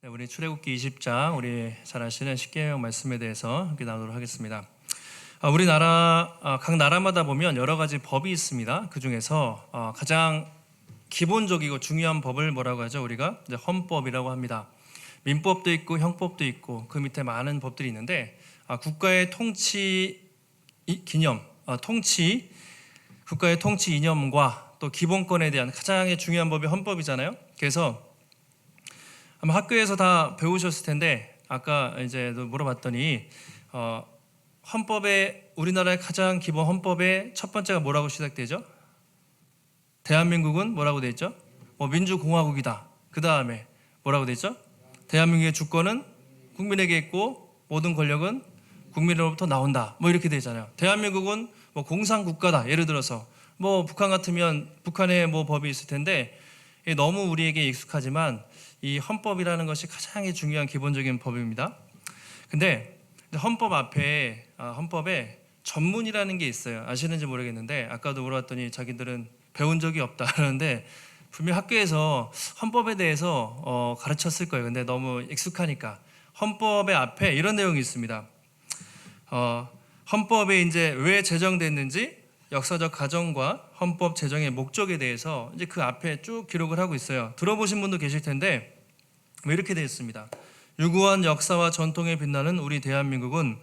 네, 우리 출애굽기 20장 우리 잘 아시는 십계명 말씀에 대해서 함께 나누도록 하겠습니다. 우리나라 각 나라마다 보면 여러 가지 법이 있습니다. 그 중에서 가장 기본적이고 중요한 법을 뭐라고 하죠? 우리가 이제 헌법이라고 합니다. 민법도 있고 형법도 있고 그 밑에 많은 법들이 있는데 국가의 통치 기념, 국가의 통치 이념과 또 기본권에 대한 가장 중요한 법이 헌법이잖아요. 그래서 아마 학교에서 다 배우셨을 텐데 아까 이제 물어봤더니 헌법의 우리나라의 가장 기본 헌법의 첫 번째가 뭐라고 시작되죠? 대한민국은 뭐라고 돼 있죠? 민주공화국이다. 그 다음에 뭐라고 돼 있죠? 대한민국의 주권은 국민에게 있고 모든 권력은 국민으로부터 나온다. 이렇게 되잖아요. 대한민국은 공산국가다. 예를 들어서 북한 같으면 북한의 법이 있을 텐데 너무 우리에게 익숙하지만 이 헌법이라는 것이 가장 중요한 기본적인 법입니다. 근데 헌법에 전문이라는 게 있어요. 아시는지 모르겠는데 아까도 물어봤더니 자기들은 배운 적이 없다 하는데 분명 학교에서 헌법에 대해서 가르쳤을 거예요. 근데 너무 익숙하니까 헌법의 앞에 이런 내용이 있습니다. 헌법에 이제 왜 제정됐는지 역사적 과정과 헌법 제정의 목적에 대해서 이제 그 앞에 쭉 기록을 하고 있어요. 들어보신 분도 계실 텐데 이렇게 되어 있습니다. 유구한 역사와 전통에 빛나는 우리 대한민국은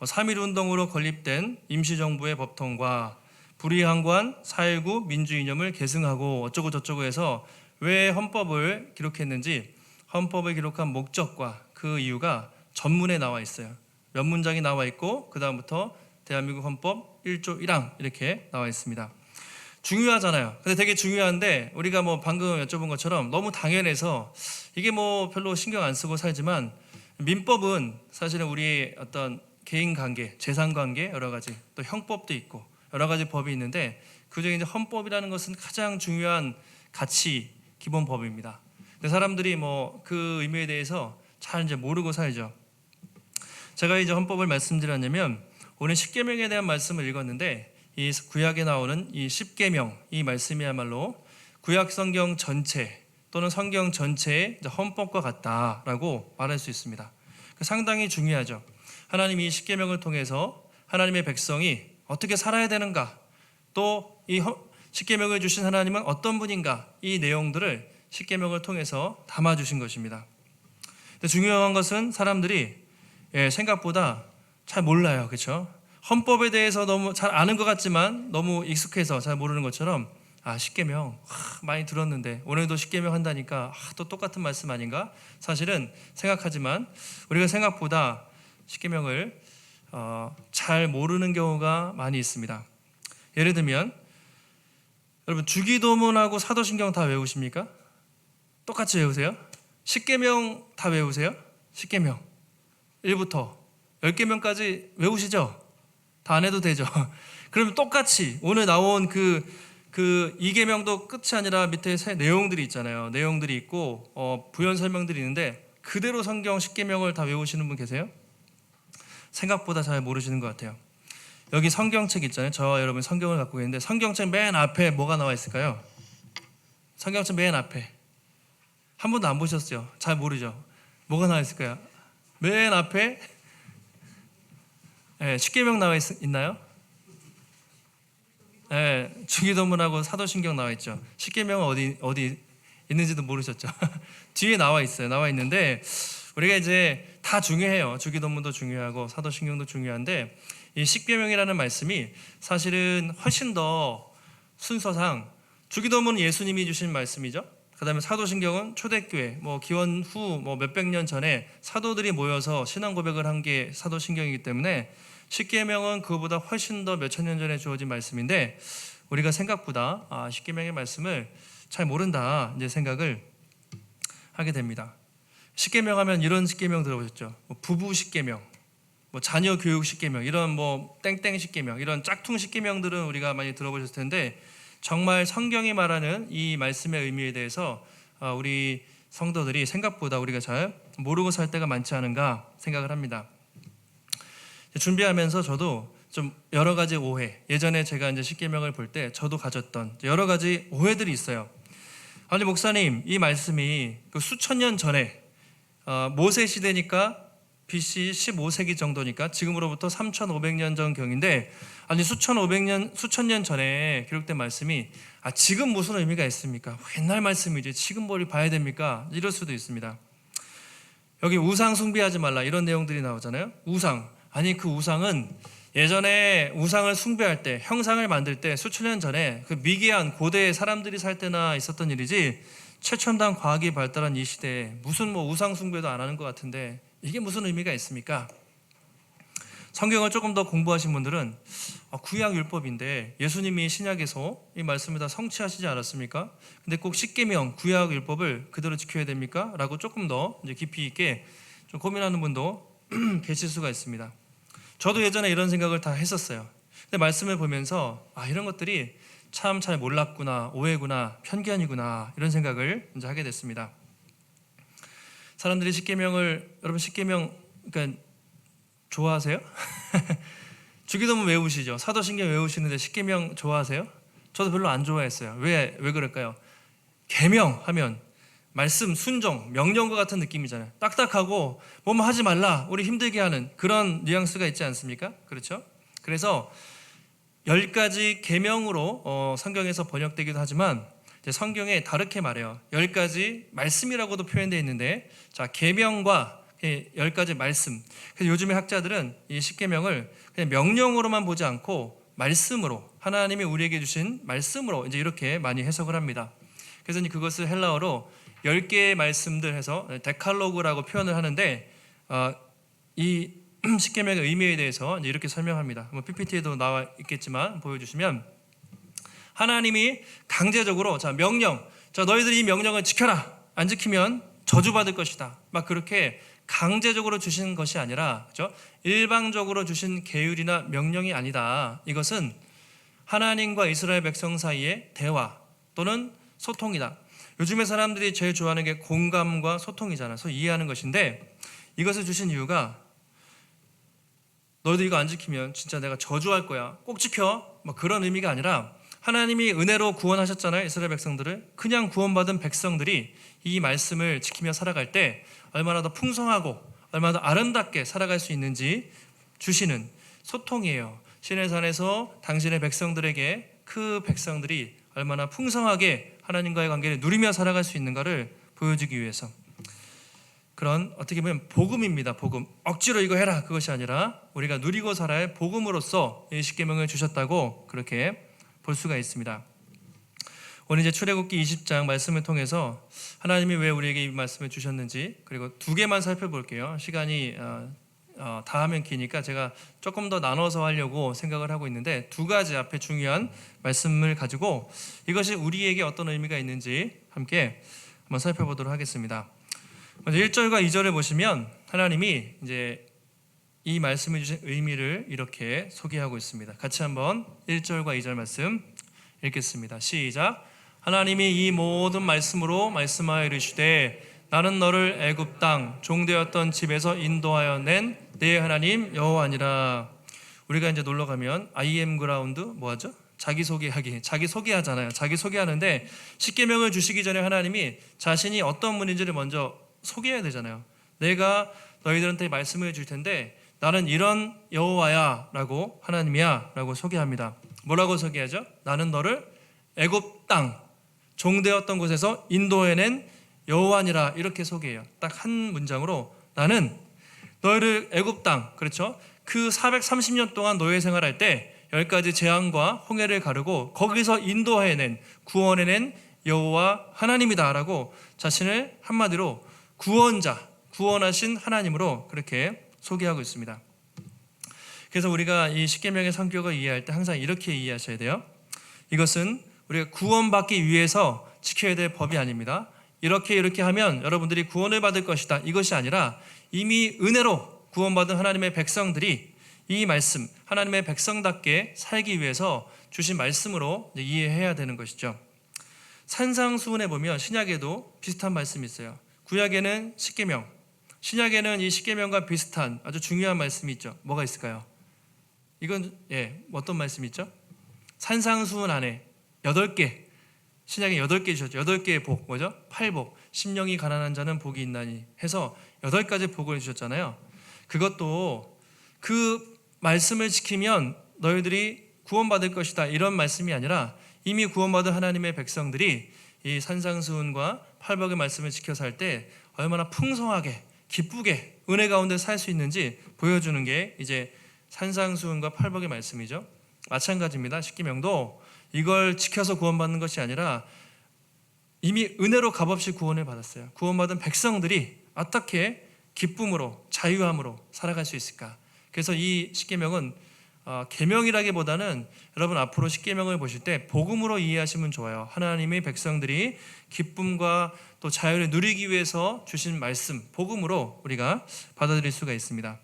3.1운동으로 건립된 임시정부의 법통과 불의항관 4.19 민주이념을 계승하고 어쩌고 저쩌고 해서 왜 헌법을 기록했는지 헌법을 기록한 목적과 그 이유가 전문에 나와 있어요. 몇 문장이 나와 있고 그 다음부터 대한민국 헌법 1조 1항 이렇게 나와 있습니다. 중요하잖아요. 근데 되게 중요한데 우리가 방금 여쭤본 것처럼 너무 당연해서 이게 별로 신경 안 쓰고 살지만 민법은 사실은 우리의 어떤 개인 관계, 재산 관계 여러 가지 또 형법도 있고 여러 가지 법이 있는데 그중에 이제 헌법이라는 것은 가장 중요한 가치 기본 법입니다. 근데 사람들이 그 의미에 대해서 잘 이제 모르고 살죠. 제가 이제 헌법을 말씀드렸냐면 오늘 십계명에 대한 말씀을 읽었는데 이 구약에 나오는 이 십계명 이 말씀이야말로 구약 성경 전체 또는 성경 전체의 헌법과 같다라고 말할 수 있습니다. 상당히 중요하죠. 하나님이 이 십계명을 통해서 하나님의 백성이 어떻게 살아야 되는가, 또 이 십계명을 주신 하나님은 어떤 분인가, 이 내용들을 십계명을 통해서 담아주신 것입니다. 근데 중요한 것은 사람들이 생각보다 잘 몰라요. 그렇죠? 헌법에 대해서 너무 잘 아는 것 같지만 너무 익숙해서 잘 모르는 것처럼 십계명 많이 들었는데 오늘도 십계명 한다니까 또 똑같은 말씀 아닌가? 사실은 생각하지만 우리가 생각보다 십계명을 잘 모르는 경우가 많이 있습니다. 예를 들면 여러분 주기도문하고 사도신경 다 외우십니까? 똑같이 외우세요? 십계명 다 외우세요? 십계명 1부터 10계명까지 외우시죠? 다 안 해도 되죠. 그러면 똑같이 오늘 나온 그 2계명도 끝이 아니라 밑에 내용들이 있잖아요. 내용들이 있고 부연 설명들이 있는데 그대로 성경 10계명을 다 외우시는 분 계세요? 생각보다 잘 모르시는 것 같아요. 여기 성경책 있잖아요. 저와 여러분 성경을 갖고 계는데 성경책 맨 앞에 뭐가 나와 있을까요? 성경책 맨 앞에 한 번도 안 보셨죠? 잘 모르죠? 뭐가 나와 있을까요? 맨 앞에 십계명 나와 있나요? 주기도문하고 사도신경 나와 있죠. 십계명은 어디 있는지도 모르셨죠? 뒤에 나와 있어요. 나와 있는데 우리가 이제 다 중요해요. 주기도문도 중요하고 사도신경도 중요한데 이 십계명이라는 말씀이 사실은 훨씬 더 순서상 주기도문은 예수님이 주신 말씀이죠. 그 다음에 사도신경은 초대교회 기원 후 몇백 년 전에 사도들이 모여서 신앙 고백을 한 게 사도신경이기 때문에 십계명은 그거보다 훨씬 더 몇천 년 전에 주어진 말씀인데 우리가 생각보다 십계명의 말씀을 잘 모른다 이제 생각을 하게 됩니다. 십계명 하면 이런 십계명 들어보셨죠? 부부 십계명, 자녀 교육 십계명, 이런 땡땡 십계명, 이런 짝퉁 십계명들은 우리가 많이 들어보셨을 텐데 정말 성경이 말하는 이 말씀의 의미에 대해서 우리 성도들이 생각보다 우리가 잘 모르고 살 때가 많지 않은가 생각을 합니다. 준비하면서 저도 좀 여러 가지 오해, 예전에 제가 이제 십계명을 볼 때 저도 가졌던 여러 가지 오해들이 있어요. 아니 목사님, 이 말씀이 수천 년 전에 모세 시대니까 BC 15세기 정도니까 지금으로부터 3,500년 전경인데, 아니 수천 년 전에 기록된 말씀이 지금 무슨 의미가 있습니까? 옛날 말씀이지 지금 뭘 봐야 됩니까? 이럴 수도 있습니다. 여기 우상 숭배하지 말라 이런 내용들이 나오잖아요. 우상, 아니 그 우상은 예전에 우상을 숭배할 때, 형상을 만들 때 수천 년 전에 그 미개한 고대 사람들이 살 때나 있었던 일이지, 최첨단 과학이 발달한 이 시대에 무슨 우상 숭배도 안 하는 것 같은데 이게 무슨 의미가 있습니까? 성경을 조금 더 공부하신 분들은 구약 율법인데 예수님이 신약에서 이 말씀을 다 성취하시지 않았습니까? 근데 꼭 십계명 구약 율법을 그대로 지켜야 됩니까? 라고 조금 더 이제 깊이 있게 좀 고민하는 분도 계실 수가 있습니다. 저도 예전에 이런 생각을 다 했었어요. 근데 말씀을 보면서 이런 것들이 참 잘 몰랐구나, 오해구나, 편견이구나 이런 생각을 이제 하게 됐습니다. 사람들이 여러분 십계명 그러니까 좋아하세요? 주기도문 외우시죠? 사도신경 외우시는데 십계명 좋아하세요? 저도 별로 안 좋아했어요. 왜 그럴까요? 계명 하면 말씀, 순종, 명령과 같은 느낌이잖아요. 딱딱하고 뭐뭐 하지 말라, 우리 힘들게 하는 그런 뉘앙스가 있지 않습니까? 그렇죠? 그래서 10가지 계명으로 성경에서 번역되기도 하지만 이제 성경에 다르게 말해요. 10가지 말씀이라고도 표현되어 있는데, 자, 계명과 10가지 말씀. 그래서 요즘에 학자들은 이 십계명을 그냥 명령으로만 보지 않고 말씀으로, 하나님이 우리에게 주신 말씀으로 이제 이렇게 많이 해석을 합니다. 그래서 이제 그것을 헬라어로 10개의 말씀들 해서 데칼로그라고 표현을 하는데, 이 십계명의 의미에 대해서 이제 이렇게 설명합니다. PPT에도 나와 있겠지만 보여주시면, 하나님이 강제적으로 명령, 너희들이 이 명령을 지켜라, 안 지키면 저주받을 것이다, 막 그렇게 강제적으로 주신 것이 아니라, 그렇죠? 일방적으로 주신 계율이나 명령이 아니다. 이것은 하나님과 이스라엘 백성 사이의 대화 또는 소통이다. 요즘에 사람들이 제일 좋아하는 게 공감과 소통이잖아요. 서로 이해하는 것인데, 이것을 주신 이유가 너희들 이거 안 지키면 진짜 내가 저주할 거야, 꼭 지켜, 뭐 그런 의미가 아니라, 하나님이 은혜로 구원하셨잖아요. 이스라엘 백성들을. 그냥 구원받은 백성들이 이 말씀을 지키며 살아갈 때 얼마나 더 풍성하고 얼마나 더 아름답게 살아갈 수 있는지 주시는 소통이에요. 시내산에서 당신의 백성들에게 그 백성들이 얼마나 풍성하게 하나님과의 관계를 누리며 살아갈 수 있는가를 보여주기 위해서, 그런 어떻게 보면 복음입니다. 복음. 억지로 이거 해라 그것이 아니라 우리가 누리고 살아야 할 복음으로서 이 십계명을 주셨다고 그렇게 볼 수가 있습니다. 오늘 이제 출애굽기 20장 말씀을 통해서 하나님이 왜 우리에게 이 말씀을 주셨는지, 그리고 2개만 살펴볼게요. 시간이 다 하면 기니까 제가 조금 더 나눠서 하려고 생각을 하고 있는데, 2가지 앞에 중요한 말씀을 가지고 이것이 우리에게 어떤 의미가 있는지 함께 한번 살펴보도록 하겠습니다. 먼저 1절과 2절을 보시면 하나님이 이제 이 말씀해 주신 의미를 이렇게 소개하고 있습니다. 같이 한번 1절과 2절 말씀 읽겠습니다. 시작. 하나님이 이 모든 말씀으로 말씀하여 이르시되 나는 너를 애굽 땅 종되었던 집에서 인도하여 낸 내 하나님 여호와니라. 우리가 이제 놀러 가면 IM 그라운드 뭐하죠? 자기소개하기, 자기 소개하잖아요. 자기 소개하는데 십계명을 주시기 전에 하나님이 자신이 어떤 분인지를 먼저 소개해야 되잖아요. 내가 너희들한테 말씀을 줄 텐데 나는 이런 여호와야 라고, 하나님이야 라고 소개합니다. 뭐라고 소개하죠? 나는 너를 애굽 땅 종되었던 곳에서 인도해낸 여호와니라, 이렇게 소개해요. 딱 한 문장으로 나는 너희를 애굽 땅, 그렇죠? 그 430년 동안 노예 생활할 때 10가지 재앙과 홍해를 가르고 거기서 인도해낸, 구원해낸 여호와 하나님이다 라고 자신을 한마디로 구원자, 구원하신 하나님으로 그렇게 소개하고 있습니다. 그래서 우리가 이 십계명의 성격을 이해할 때 항상 이렇게 이해하셔야 돼요. 이것은 우리가 구원받기 위해서 지켜야 될 법이 아닙니다. 이렇게 하면 여러분들이 구원을 받을 것이다, 이것이 아니라 이미 은혜로 구원받은 하나님의 백성들이 이 말씀, 하나님의 백성답게 살기 위해서 주신 말씀으로 이해해야 되는 것이죠. 산상수훈에 보면 신약에도 비슷한 말씀이 있어요. 구약에는 십계명, 신약에는 이 십계명과 비슷한 아주 중요한 말씀이 있죠. 뭐가 있을까요? 이건 어떤 말씀이 있죠? 산상수훈 안에 8개, 신약에 8개 주셨죠. 8개의 복, 뭐죠? 팔복. 심령이 가난한 자는 복이 있나니 해서 8가지 복을 주셨잖아요. 그것도 그 말씀을 지키면 너희들이 구원받을 것이다 이런 말씀이 아니라 이미 구원받은 하나님의 백성들이 이 산상수훈과 팔복의 말씀을 지켜 살 때 얼마나 풍성하게 기쁘게 은혜 가운데 살 수 있는지 보여주는 게 이제 산상수훈과 팔복의 말씀이죠. 마찬가지입니다. 십계명도 이걸 지켜서 구원받는 것이 아니라 이미 은혜로 값없이 구원을 받았어요. 구원받은 백성들이 어떻게 기쁨으로 자유함으로 살아갈 수 있을까? 그래서 이 십계명은 계명이라기보다는 여러분 앞으로 십계명을 보실 때 복음으로 이해하시면 좋아요. 하나님의 백성들이 기쁨과 또 자유를 누리기 위해서 주신 말씀, 복음으로 우리가 받아들일 수가 있습니다.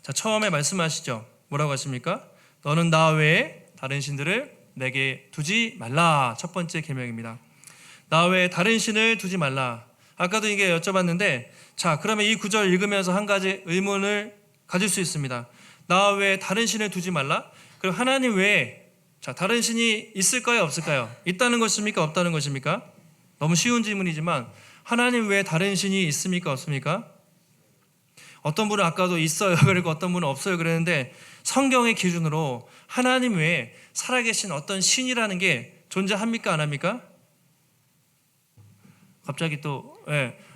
자, 처음에 말씀하시죠. 뭐라고 하십니까? 너는 나 외에 다른 신들을 내게 두지 말라. 첫 번째 계명입니다. 나 외에 다른 신을 두지 말라. 아까도 이게 여쭤봤는데, 자, 그러면 이 구절 읽으면서 한 가지 의문을 가질 수 있습니다. 나 외에 다른 신을 두지 말라? 그럼 하나님 외에 자, 다른 신이 있을까요, 없을까요? 있다는 것입니까, 없다는 것입니까? 너무 쉬운 질문이지만 하나님 외에 다른 신이 있습니까, 없습니까? 어떤 분은 아까도 있어요 그리고 어떤 분은 없어요 그랬는데 성경의 기준으로 하나님 외에 살아계신 어떤 신이라는 게 존재합니까, 안 합니까? 갑자기 또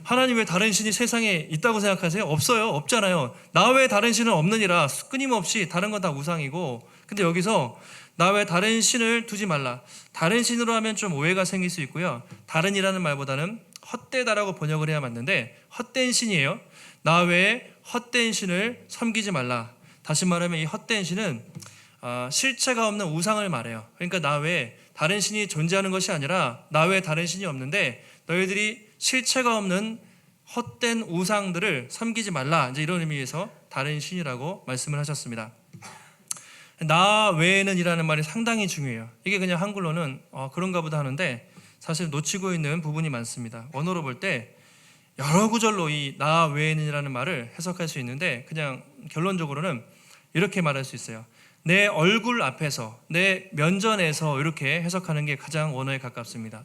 하나님 외에 다른 신이 세상에 있다고 생각하세요? 없어요. 없잖아요. 나 외에 다른 신은 없느니라. 끊임없이 다른 건 다 우상이고, 근데 여기서 나 외에 다른 신을 두지 말라. 다른 신으로 하면 좀 오해가 생길 수 있고요. 다른이라는 말보다는 헛되다라고 번역을 해야 맞는데 헛된 신이에요. 나 외에 헛된 신을 섬기지 말라. 다시 말하면 이 헛된 신은 실체가 없는 우상을 말해요. 그러니까 나 외에 다른 신이 존재하는 것이 아니라 나 외에 다른 신이 없는데 너희들이 실체가 없는 헛된 우상들을 섬기지 말라. 이제 이런 의미에서 다른 신이라고 말씀을 하셨습니다. 나 외에는 이라는 말이 상당히 중요해요. 이게 그냥 한글로는 그런가 보다 하는데 사실 놓치고 있는 부분이 많습니다. 원어로 볼 때 여러 구절로 이 나 외에는 이라는 말을 해석할 수 있는데 그냥 결론적으로는 이렇게 말할 수 있어요. 내 얼굴 앞에서, 내 면전에서 이렇게 해석하는 게 가장 원어에 가깝습니다.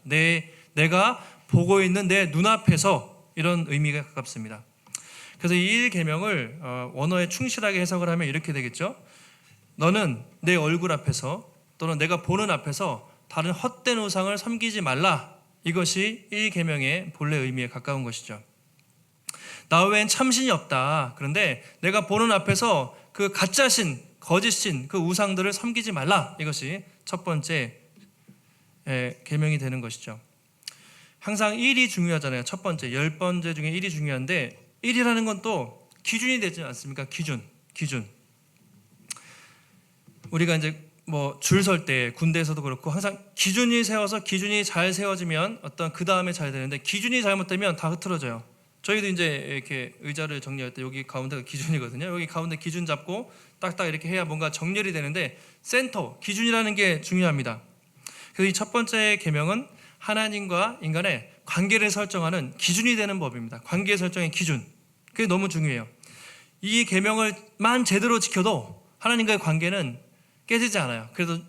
내가 보고 있는 내 눈앞에서 이런 의미가 가깝습니다. 그래서 이 1계명을 원어에 충실하게 해석을 하면 이렇게 되겠죠. 너는 내 얼굴 앞에서 또는 내가 보는 앞에서 다른 헛된 우상을 섬기지 말라. 이것이 1계명의 본래 의미에 가까운 것이죠. 나 외엔 참신이 없다. 그런데 내가 보는 앞에서 그 가짜신, 거짓신, 그 우상들을 섬기지 말라. 이것이 첫 번째 계명이 되는 것이죠. 항상 1이 중요하잖아요. 첫 번째, 10번째 중에 1이 중요한데 1이라는 건 또 기준이 되지 않습니까? 기준. 우리가 이제 뭐 줄 설 때 군대에서도 그렇고 항상 기준이 세워서 기준이 잘 세워지면 어떤 그 다음에 잘 되는데 기준이 잘못되면 다 흐트러져요. 저희도 이제 이렇게 의자를 정리할 때 여기 가운데가 기준이거든요. 여기 가운데 기준 잡고 딱딱 이렇게 해야 뭔가 정렬이 되는데 센터, 기준이라는 게 중요합니다. 그래서 이 첫 번째 계명은 하나님과 인간의 관계를 설정하는 기준이 되는 법입니다. 관계 설정의 기준. 그게 너무 중요해요. 이 계명을만 제대로 지켜도 하나님과의 관계는 깨지지 않아요. 그래도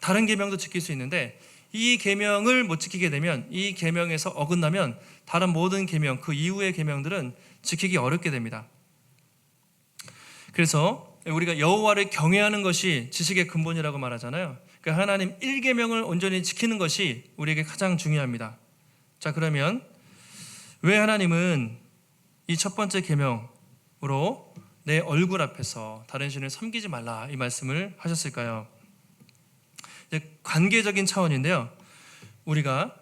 다른 계명도 지킬 수 있는데 이 계명을 못 지키게 되면, 이 계명에서 어긋나면 다른 모든 계명, 그 이후의 계명들은 지키기 어렵게 됩니다. 그래서 우리가 여호와를 경외하는 것이 지식의 근본이라고 말하잖아요. 그러니까 하나님 1계명을 온전히 지키는 것이 우리에게 가장 중요합니다. 자, 그러면 왜 하나님은 이 첫 번째 계명으로 내 얼굴 앞에서 다른 신을 섬기지 말라 이 말씀을 하셨을까요? 관계적인 차원인데요. 우리가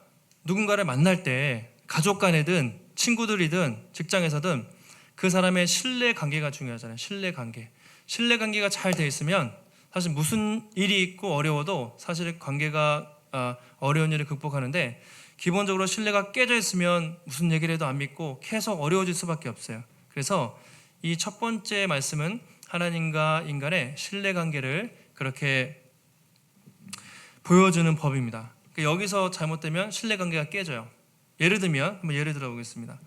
누군가를 만날 때 가족 간이든 친구들이든 직장에서든 그 사람의 신뢰 관계가 중요하잖아요. 신뢰 관계가 잘 돼 있으면 사실 무슨 일이 있고 어려워도 사실 관계가 어려운 일을 극복하는데 기본적으로 신뢰가 깨져 있으면 무슨 얘기를 해도 안 믿고 계속 어려워질 수밖에 없어요. 그래서 이 첫 번째 말씀은 하나님과 인간의 신뢰 관계를 그렇게 보여주는 법입니다. 여기서 잘못되면 신뢰 관계가 깨져요. 예를 들면 한번 예를 들어보겠습니다.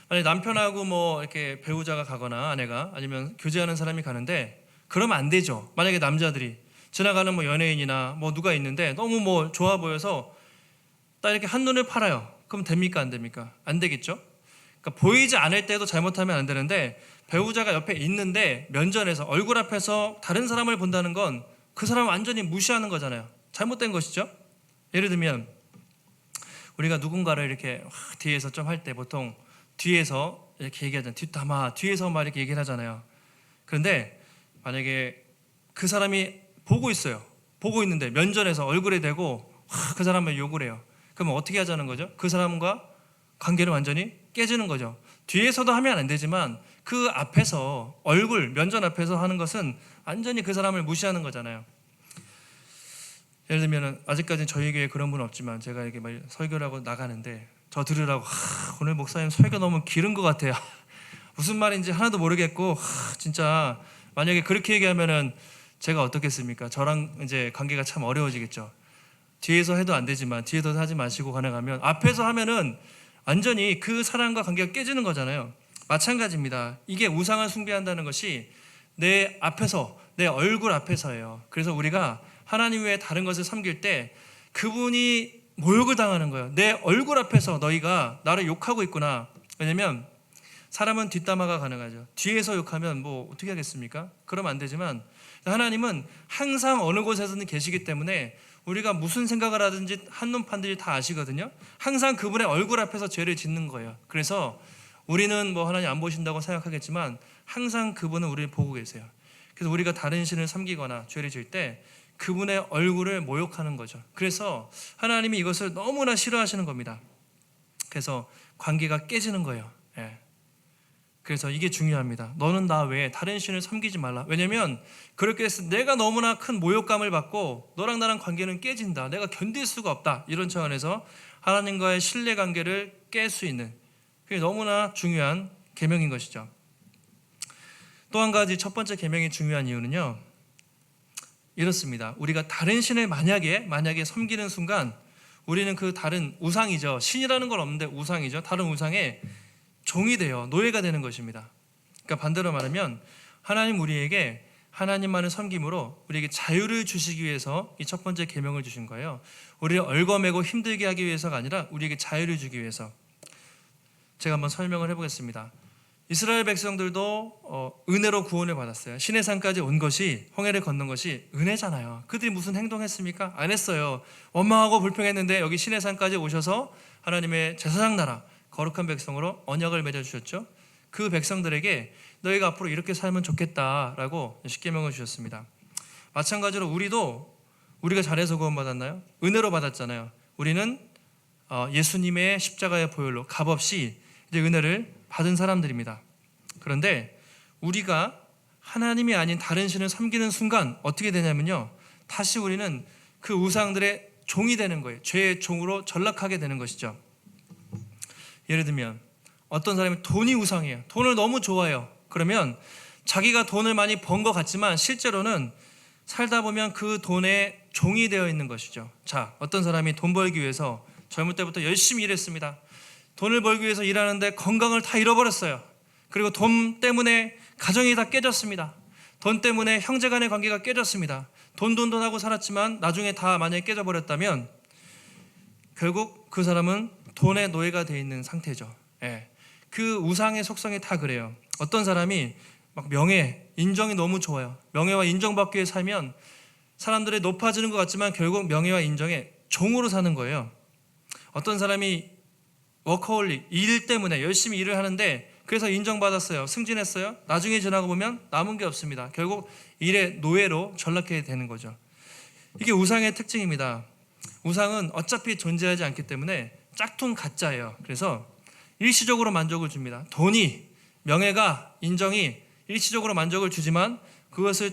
만약 남편하고 뭐 이렇게 배우자가 가거나 아내가 아니면 교제하는 사람이 가는데 그러면 안 되죠. 만약에 남자들이 지나가는 뭐 연예인이나 뭐 누가 있는데 너무 뭐 좋아 보여서 딱 이렇게 한눈을 팔아요. 그럼 됩니까 안 됩니까? 안 되겠죠. 그러니까 보이지 않을 때도 잘못하면 안 되는데 배우자가 옆에 있는데 면전에서 얼굴 앞에서 다른 사람을 본다는 건 그 사람을 완전히 무시하는 거잖아요. 잘못된 것이죠. 예를 들면 우리가 누군가를 이렇게 뒤에서 좀 할 때 보통 뒤에서 이렇게 얘기하잖아요. 뒷담화 뒤에서 막 이렇게 얘기를 하잖아요. 그런데 만약에 그 사람이 보고 있어요. 보고 있는데 면전에서 얼굴에 대고 그 사람을 욕을 해요. 그러면 어떻게 하자는 거죠? 그 사람과 관계는 완전히 깨지는 거죠. 뒤에서도 하면 안 되지만 그 앞에서 얼굴 면전 앞에서 하는 것은 완전히 그 사람을 무시하는 거잖아요. 예를 들면 아직까지는 저희 교회에 그런 분은 없지만 제가 이렇게 막 설교를 하고 나가는데 저 들으라고 오늘 목사님 설교 너무 길은 것 같아요. 무슨 말인지 하나도 모르겠고 진짜 만약에 그렇게 얘기하면은 제가 어떻겠습니까? 저랑 이제 관계가 참 어려워지겠죠. 뒤에서 해도 안 되지만 뒤에서 하지 마시고 가능하면 앞에서 하면은 완전히 그 사람과 관계가 깨지는 거잖아요. 마찬가지입니다. 이게 우상을 숭배한다는 것이 내 앞에서 내 얼굴 앞에서예요. 그래서 우리가 하나님 외에 다른 것을 섬길 때 그분이 모욕을 당하는 거예요. 내 얼굴 앞에서 너희가 나를 욕하고 있구나. 왜냐면 사람은 뒷담화가 가능하죠. 뒤에서 욕하면 뭐 어떻게 하겠습니까? 그러면 안 되지만 하나님은 항상 어느 곳에서는 계시기 때문에 우리가 무슨 생각을 하든지 한눈판들이 다 아시거든요. 항상 그분의 얼굴 앞에서 죄를 짓는 거예요. 그래서 우리는 뭐 하나님 안 보신다고 생각하겠지만 항상 그분은 우리를 보고 계세요. 그래서 우리가 다른 신을 섬기거나 죄를 지을 때 그분의 얼굴을 모욕하는 거죠. 그래서 하나님이 이것을 너무나 싫어하시는 겁니다. 그래서 관계가 깨지는 거예요. 예. 그래서 이게 중요합니다. 너는 나 외에 다른 신을 섬기지 말라. 왜냐면 그렇게 해서 내가 너무나 큰 모욕감을 받고 너랑 나랑 관계는 깨진다. 내가 견딜 수가 없다. 이런 차원에서 하나님과의 신뢰관계를 깰 수 있는 그게 너무나 중요한 계명인 것이죠. 또 한 가지 첫 번째 계명이 중요한 이유는요. 이렇습니다. 우리가 다른 신을 만약에 섬기는 순간 우리는 그 다른 우상이죠. 신이라는 건 없는데 우상이죠. 다른 우상에 종이 돼요. 노예가 되는 것입니다. 그러니까 반대로 말하면 하나님 우리에게 하나님만을 섬김으로 우리에게 자유를 주시기 위해서 이 첫 번째 계명을 주신 거예요. 우리를 얽어매고 힘들게 하기 위해서가 아니라 우리에게 자유를 주기 위해서. 제가 한번 설명을 해보겠습니다. 이스라엘 백성들도 은혜로 구원을 받았어요. 시내산까지 온 것이 홍해를 건넌 것이 은혜잖아요. 그들이 무슨 행동했습니까? 안 했어요. 원망하고 불평했는데 여기 시내산까지 오셔서 하나님의 제사장 나라 거룩한 백성으로 언약을 맺어주셨죠. 그 백성들에게 너희가 앞으로 이렇게 살면 좋겠다라고 십계명을 주셨습니다. 마찬가지로 우리가 잘해서 구원받았나요? 은혜로 받았잖아요. 우리는 예수님의 십자가의 보혈로 값없이 이제 은혜를 받은 사람들입니다. 그런데 우리가 하나님이 아닌 다른 신을 섬기는 순간 어떻게 되냐면요. 다시 우리는 그 우상들의 종이 되는 거예요. 죄의 종으로 전락하게 되는 것이죠. 예를 들면 어떤 사람이 돈이 우상이에요. 돈을 너무 좋아해요. 그러면 자기가 돈을 많이 번 것 같지만 실제로는 살다 보면 그 돈의 종이 되어 있는 것이죠. 자, 어떤 사람이 돈 벌기 위해서 젊을 때부터 열심히 일했습니다. 돈을 벌기 위해서 일하는데 건강을 다 잃어버렸어요. 그리고 돈 때문에 가정이 다 깨졌습니다. 돈 때문에 형제 간의 관계가 깨졌습니다. 돈 하고 살았지만 나중에 다 만약에 깨져버렸다면 결국 그 사람은 돈의 노예가 되어 있는 상태죠. 예. 그 우상의 속성이 다 그래요. 어떤 사람이 막 명예, 인정이 너무 좋아요. 명예와 인정받기 위해 살면 사람들이 높아지는 것 같지만 결국 명예와 인정의 종으로 사는 거예요. 어떤 사람이 워커홀릭, 일 때문에 열심히 일을 하는데 그래서 인정받았어요. 승진했어요. 나중에 지나고 보면 남은 게 없습니다. 결국 일의 노예로 전락하게 되는 거죠. 이게 우상의 특징입니다. 우상은 어차피 존재하지 않기 때문에 짝퉁 가짜예요. 그래서 일시적으로 만족을 줍니다. 돈이, 명예가, 인정이 일시적으로 만족을 주지만 그것을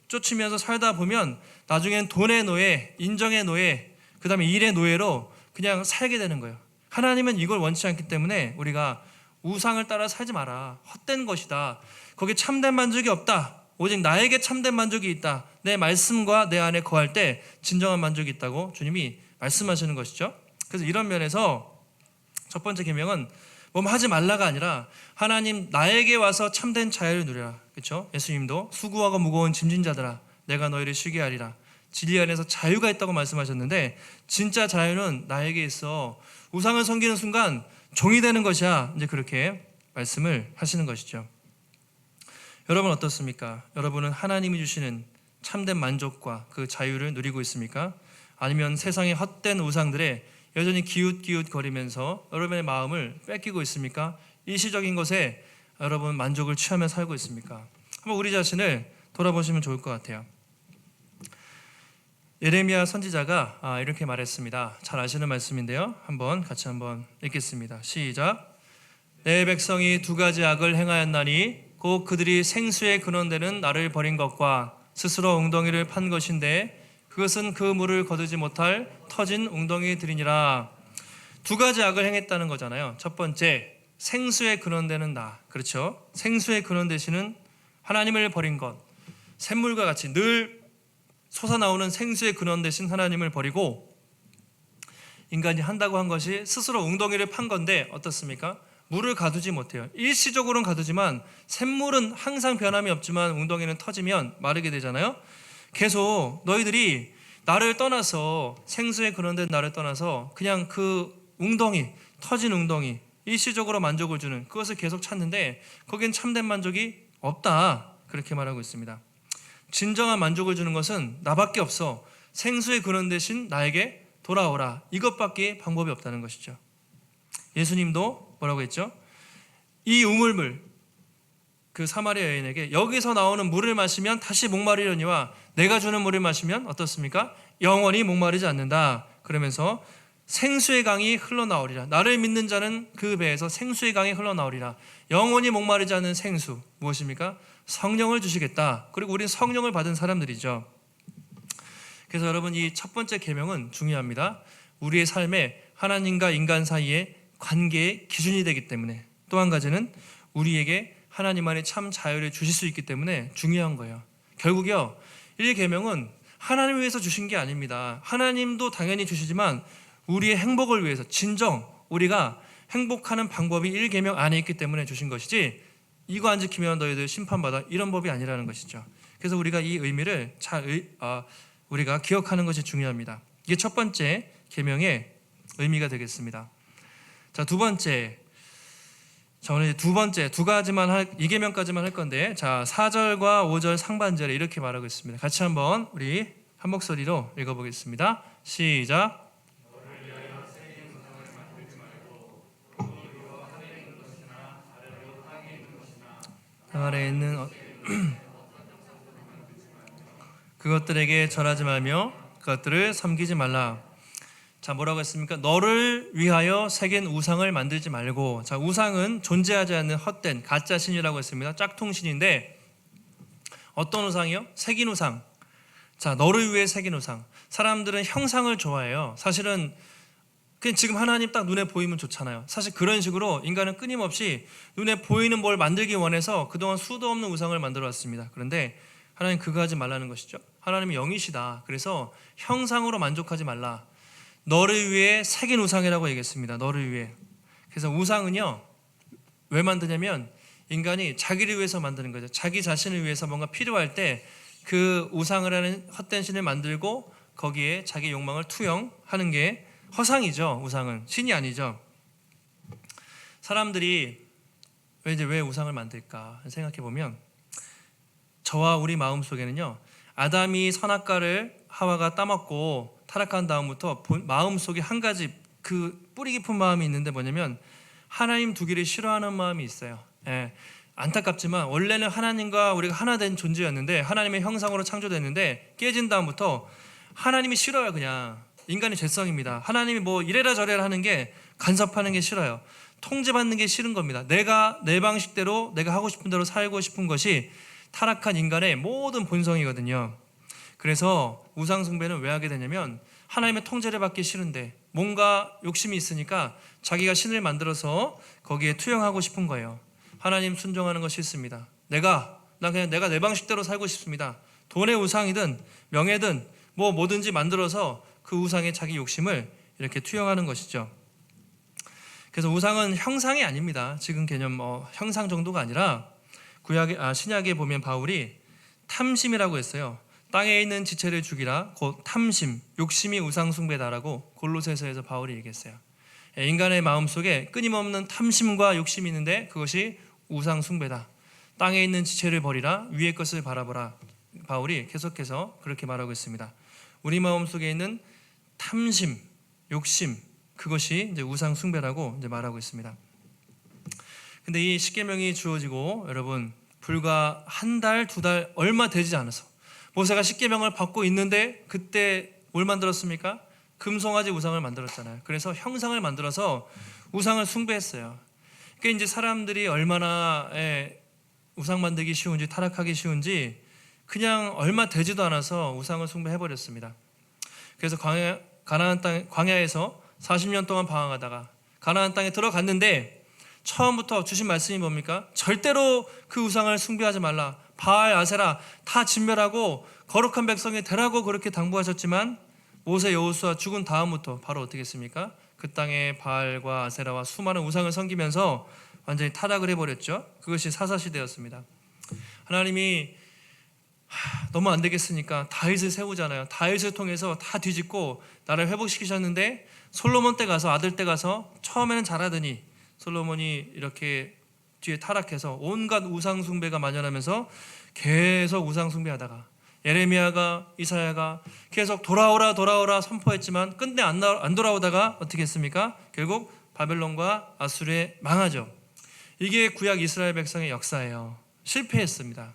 쫓으면서 살다 보면 나중엔 돈의 노예, 인정의 노예, 그 다음에 일의 노예로 그냥 살게 되는 거예요. 하나님은 이걸 원치 않기 때문에 우리가 우상을 따라 살지 마라. 헛된 것이다. 거기에 참된 만족이 없다. 오직 나에게 참된 만족이 있다. 내 말씀과 내 안에 거할 때 진정한 만족이 있다고 주님이 말씀하시는 것이죠. 그래서 이런 면에서 첫 번째 계명은 뭐 하지 말라가 아니라 하나님 나에게 와서 참된 자유를 누려라. 그렇죠? 예수님도 수고하고 무거운 짐진 자들아 내가 너희를 쉬게 하리라. 진리 안에서 자유가 있다고 말씀하셨는데 진짜 자유는 나에게 있어. 우상을 섬기는 순간 종이 되는 것이야. 이제 그렇게 말씀을 하시는 것이죠. 여러분 어떻습니까? 여러분은 하나님이 주시는 참된 만족과 그 자유를 누리고 있습니까? 아니면 세상의 헛된 우상들에 여전히 기웃기웃거리면서 여러분의 마음을 뺏기고 있습니까? 일시적인 것에 여러분 만족을 취하며 살고 있습니까? 한번 우리 자신을 돌아보시면 좋을 것 같아요. 예레미야 선지자가 이렇게 말했습니다. 잘 아시는 말씀인데요. 같이 한번 읽겠습니다. 시작. 내 백성이 두 가지 악을 행하였나니 곧 그들이 생수의 근원되는 나를 버린 것과 스스로 웅덩이를 판 것인데 그것은 그 물을 거두지 못할 터진 웅덩이들이니라. 두 가지 악을 행했다는 거잖아요. 첫 번째, 생수의 근원되는 나. 그렇죠? 생수의 근원 되시는 하나님을 버린 것. 샘물과 같이 늘 솟아나오는 생수의 근원 되신 하나님을 버리고 인간이 한다고 한 것이 스스로 웅덩이를 판 건데 어떻습니까? 물을 가두지 못해요. 일시적으로는 가두지만 샘물은 항상 변함이 없지만 웅덩이는 터지면 마르게 되잖아요. 계속 너희들이 나를 떠나서 생수의 근원된 나를 떠나서 그냥 그 웅덩이, 터진 웅덩이, 일시적으로 만족을 주는 그것을 계속 찾는데 거긴 참된 만족이 없다. 그렇게 말하고 있습니다. 진정한 만족을 주는 것은 나밖에 없어. 생수의 근원 대신 나에게 돌아오라. 이것밖에 방법이 없다는 것이죠. 예수님도 뭐라고 했죠? 이 우물물, 그 사마리아 여인에게 여기서 나오는 물을 마시면 다시 목마르려니와 내가 주는 물을 마시면 어떻습니까? 영원히 목마르지 않는다. 그러면서 생수의 강이 흘러나오리라. 나를 믿는 자는 그 배에서 생수의 강이 흘러나오리라. 영원히 목마르지 않는 생수 무엇입니까? 성령을 주시겠다. 그리고 우리는 성령을 받은 사람들이죠. 그래서 여러분 이 첫 번째 계명은 중요합니다. 우리의 삶에 하나님과 인간 사이의 관계의 기준이 되기 때문에 또 한 가지는 우리에게 하나님 안에 참 자유를 주실 수 있기 때문에 중요한 거예요. 결국요 1계명은 하나님을 위해서 주신 게 아닙니다. 하나님도 당연히 주시지만 우리의 행복을 위해서 진정 우리가 행복하는 방법이 1계명 안에 있기 때문에 주신 것이지 이거 안 지키면 너희들 심판받아 이런 법이 아니라는 것이죠. 그래서 우리가 이 의미를 우리가 기억하는 것이 중요합니다. 이게 첫 번째 계명의 의미가 되겠습니다. 자, 두 번째, 오늘 두 번째 두 가지만 2계명까지만 할 건데, 자 4절과 5절 상반절에 이렇게 말하고 있습니다. 같이 한번 우리 한 목소리로 읽어보겠습니다. 시작. 땅 아래에 있는 그것들에게 절하지 말며 그것들을 섬기지 말라. 자, 뭐라고 했습니까? 너를 위하여 새긴 우상을 만들지 말고. 자, 우상은 존재하지 않는 헛된 가짜 신이라고 했습니다. 짝퉁신인데 어떤 우상이요? 새긴 우상. 자, 너를 위해 새긴 우상. 사람들은 형상을 좋아해요. 사실은 그냥 지금 하나님 딱 눈에 보이면 좋잖아요. 사실 그런 식으로 인간은 끊임없이 눈에 보이는 뭘 만들기 원해서 그동안 수도 없는 우상을 만들어 왔습니다. 그런데 하나님 그거 하지 말라는 것이죠. 하나님이 영이시다. 그래서 형상으로 만족하지 말라. 너를 위해 새긴 우상이라고 얘기했습니다. 너를 위해. 그래서 우상은요 왜 만드냐면 인간이 자기를 위해서 만드는 거죠. 자기 자신을 위해서 뭔가 필요할 때 그 우상을 하는 헛된 신을 만들고 거기에 자기 욕망을 투영하는 게 허상이죠. 우상은 신이 아니죠. 사람들이 왜 우상을 만들까 생각해 보면 저와 우리 마음 속에는요 아담이 선악과를 하와가 따먹고 타락한 다음부터 마음 속에 한 가지 그 뿌리 깊은 마음이 있는데 뭐냐면 하나님 두기를 싫어하는 마음이 있어요. 안타깝지만 원래는 하나님과 우리가 하나 된 존재였는데 하나님의 형상으로 창조됐는데 깨진 다음부터 하나님이 싫어요. 그냥 인간의 죄성입니다. 하나님이 뭐 이래라 저래라 하는 게 간섭하는 게 싫어요. 통제받는 게 싫은 겁니다. 내가 내 방식대로 내가 하고 싶은 대로 살고 싶은 것이 타락한 인간의 모든 본성이거든요. 그래서 우상 숭배는 왜 하게 되냐면 하나님의 통제를 받기 싫은데 뭔가 욕심이 있으니까 자기가 신을 만들어서 거기에 투영하고 싶은 거예요. 하나님 순종하는 거 싫습니다. 내가 내 방식대로 살고 싶습니다. 돈의 우상이든 명예든 뭐든지 만들어서 그 우상에 자기 욕심을 이렇게 투영하는 것이죠. 그래서 우상은 형상이 아닙니다. 지금 개념 형상 정도가 아니라 신약에 보면 바울이 탐심이라고 했어요. 땅에 있는 지체를 죽이라 곧 탐심, 욕심이 우상 숭배다라고 골로새서에서 바울이 얘기했어요. 인간의 마음속에 끊임없는 탐심과 욕심이 있는데 그것이 우상 숭배다. 땅에 있는 지체를 버리라, 위의 것을 바라보라. 바울이 계속해서 그렇게 말하고 있습니다. 우리 마음속에 있는 탐심, 욕심, 그것이 이제 우상 숭배라고 이제 말하고 있습니다. 근데 이 십계명이 주어지고 여러분 불과 한 달, 두 달 얼마 되지 않아서 모세가 십계명을 받고 있는데 그때 뭘 만들었습니까? 금송아지 우상을 만들었잖아요. 그래서 형상을 만들어서 우상을 숭배했어요. 그러니까 이제 사람들이 얼마나 우상 만들기 쉬운지, 타락하기 쉬운지 그냥 얼마 되지도 않아서 우상을 숭배해버렸습니다. 그래서 광야에서 40년 동안 방황하다가 가나안 땅에 들어갔는데 처음부터 주신 말씀이 뭡니까? 절대로 그 우상을 숭배하지 말라. 바알, 아세라 다 진멸하고 거룩한 백성이 되라고 그렇게 당부하셨지만 모세, 여호수아 죽은 다음부터 바로 어떻게 했습니까? 그 땅에 바알과 아세라와 수많은 우상을 섬기면서 완전히 타락을 해버렸죠. 그것이 사사시대였습니다. 하나님이 너무 안 되겠으니까 다윗을 세우잖아요. 다윗을 통해서 다 뒤집고 나를 회복시키셨는데 솔로몬 때 가서, 아들 때 가서 처음에는 잘하더니 솔로몬이 이렇게 뒤에 타락해서 온갖 우상 숭배가 만연하면서 계속 우상 숭배하다가 예레미야가, 이사야가 계속 돌아오라 선포했지만 끝내 안 돌아오다가 어떻게 했습니까? 결국 바벨론과 아수르에 망하죠. 이게 구약 이스라엘 백성의 역사예요. 실패했습니다.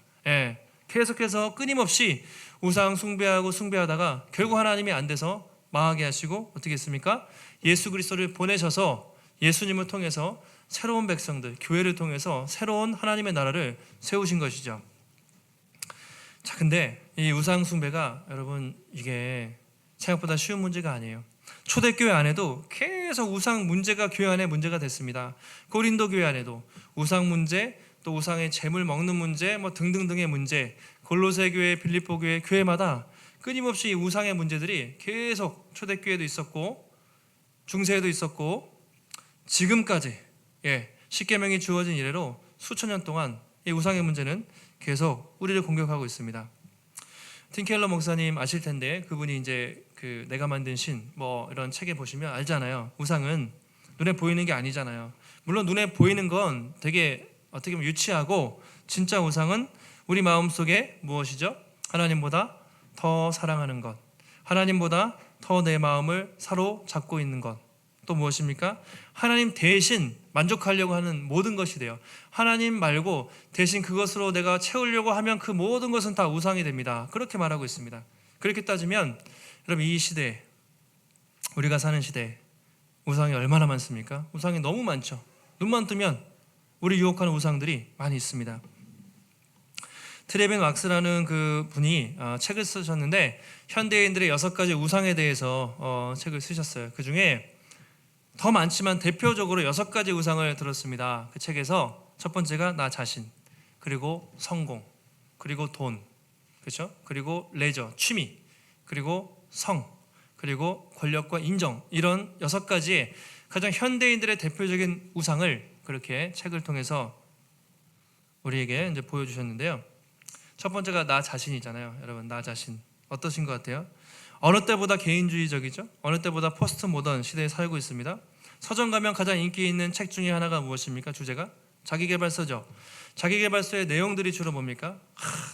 계속해서 끊임없이 우상 숭배하다가 결국 하나님이 안 돼서 망하게 하시고 어떻게 했습니까? 예수 그리스도를 보내셔서 예수님을 통해서 새로운 백성들, 교회를 통해서 새로운 하나님의 나라를 세우신 것이죠. 자, 근데 이 우상 숭배가 여러분 이게 생각보다 쉬운 문제가 아니에요. 초대교회 안에도 계속 우상 문제가 교회 안에 문제가 됐습니다. 고린도 교회 안에도 우상 문제, 또 우상의 재물 먹는 문제, 뭐 등등등의 문제, 골로새 교회, 빌립보 교회, 교회마다 끊임없이 이 우상의 문제들이 계속 초대교회도 있었고 중세에도 있었고 지금까지 십계명이 주어진 이래로 수천 년 동안 이 우상의 문제는 계속 우리를 공격하고 있습니다. 팀 켈러 목사님 아실 텐데 그분이 이제 그 내가 만든 신 뭐 이런 책에 보시면 알잖아요. 우상은 눈에 보이는 게 아니잖아요. 물론 눈에 보이는 건 되게 어떻게 보면 유치하고 진짜 우상은 우리 마음속에 무엇이죠? 하나님보다 더 사랑하는 것, 하나님보다 더 내 마음을 사로잡고 있는 것, 또 무엇입니까? 하나님 대신 만족하려고 하는 모든 것이 돼요. 하나님 말고 대신 그것으로 내가 채우려고 하면 그 모든 것은 다 우상이 됩니다. 그렇게 말하고 있습니다. 그렇게 따지면 여러분 이 시대, 우리가 사는 시대 우상이 얼마나 많습니까? 우상이 너무 많죠. 눈만 뜨면 우리 유혹하는 우상들이 많이 있습니다. 트레벤 왁스라는 그 분이 책을 쓰셨는데 현대인들의 6가지 우상에 대해서 책을 쓰셨어요. 그 중에 더 많지만 대표적으로 6가지 우상을 들었습니다. 그 책에서 첫 번째가 나 자신, 그리고 성공, 그리고 돈, 그렇죠? 그리고 레저, 취미, 그리고 성, 그리고 권력과 인정, 이런 6가지의 가장 현대인들의 대표적인 우상을 그렇게 책을 통해서 우리에게 이제 보여주셨는데요. 첫 번째가 나 자신이잖아요. 여러분 나 자신 어떠신 것 같아요? 어느 때보다 개인주의적이죠. 어느 때보다 포스트 모던 시대에 살고 있습니다. 서점 가면 가장 인기 있는 책 중에 하나가 무엇입니까? 주제가 자기계발서죠. 자기계발서의 내용들이 주로 뭡니까?